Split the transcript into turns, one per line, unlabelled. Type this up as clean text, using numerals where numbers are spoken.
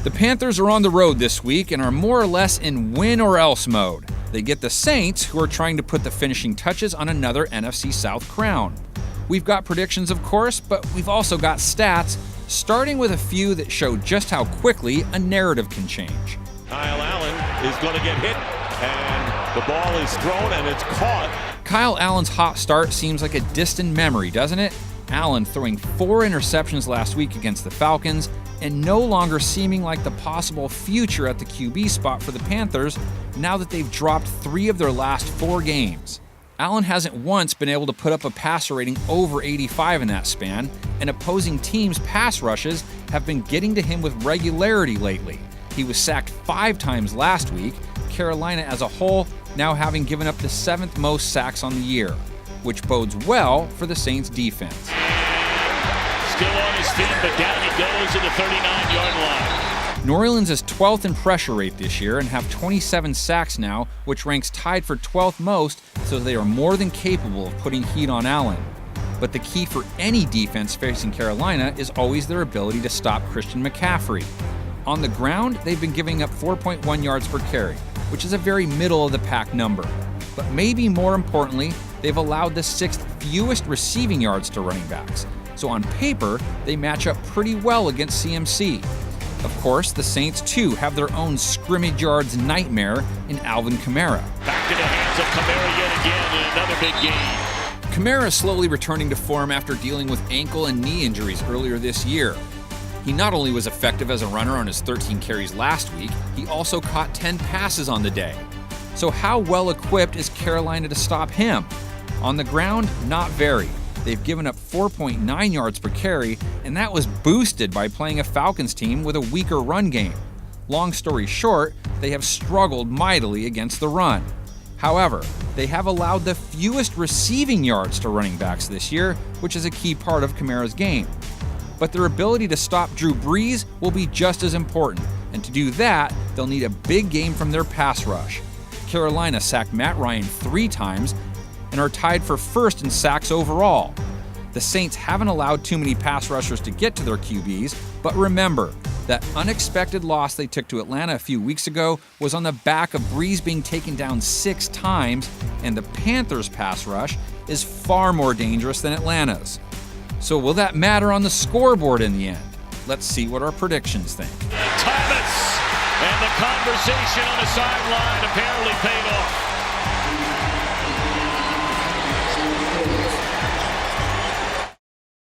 The Panthers are on the road this week and are more or less in win-or-else mode. They get the Saints, who are trying to put the finishing touches on another NFC South crown. We've got predictions, of course, but we've also got stats, starting with a few that show just how quickly a narrative can change.
Kyle Allen is going to get hit, and the ball is thrown, and it's caught.
Kyle Allen's hot start seems like a distant memory, doesn't it? Allen throwing 4 interceptions last week against the Falcons, and no longer seeming like the possible future at the QB spot for the Panthers now that they've dropped 3 of their last 4 games. Allen hasn't once been able to put up a passer rating over 85 in that span, and opposing teams' pass rushes have been getting to him with regularity lately. He was sacked 5 times last week, Carolina as a whole now having given up the 7th most sacks on the year, which bodes well for the Saints' defense.
Still on his feet, but down he goes to the 39-yard line.
New Orleans is 12th in pressure rate this year and have 27 sacks now, which ranks tied for 12th most, so they are more than capable of putting heat on Allen. But the key for any defense facing Carolina is always their ability to stop Christian McCaffrey. On the ground, they've been giving up 4.1 yards per carry, which is a very middle-of-the-pack number. But maybe more importantly, they've allowed the 6th fewest receiving yards to running backs. So on paper, they match up pretty well against CMC. Of course, the Saints too have their own scrimmage yards nightmare in Alvin Kamara.
Back to the hands of Kamara yet again in another big game.
Kamara is slowly returning to form after dealing with ankle and knee injuries earlier this year. He not only was effective as a runner on his 13 carries last week, he also caught 10 passes on the day. So how well equipped is Carolina to stop him? On the ground, not very. They've given up 4.9 yards per carry, and that was boosted by playing a Falcons team with a weaker run game. Long story short, they have struggled mightily against the run. However, they have allowed the fewest receiving yards to running backs this year, which is a key part of Kamara's game. But their ability to stop Drew Brees will be just as important, and to do that, they'll need a big game from their pass rush. Carolina sacked Matt Ryan 3 times and are tied for first in sacks overall. The Saints haven't allowed too many pass rushers to get to their QBs, but remember, that unexpected loss they took to Atlanta a few weeks ago was on the back of Brees being taken down 6 times, and the Panthers' pass rush is far more dangerous than Atlanta's. So will that matter on the scoreboard in the end? Let's see what our predictions think.
Thomas, and the conversation on the sideline apparently paid off.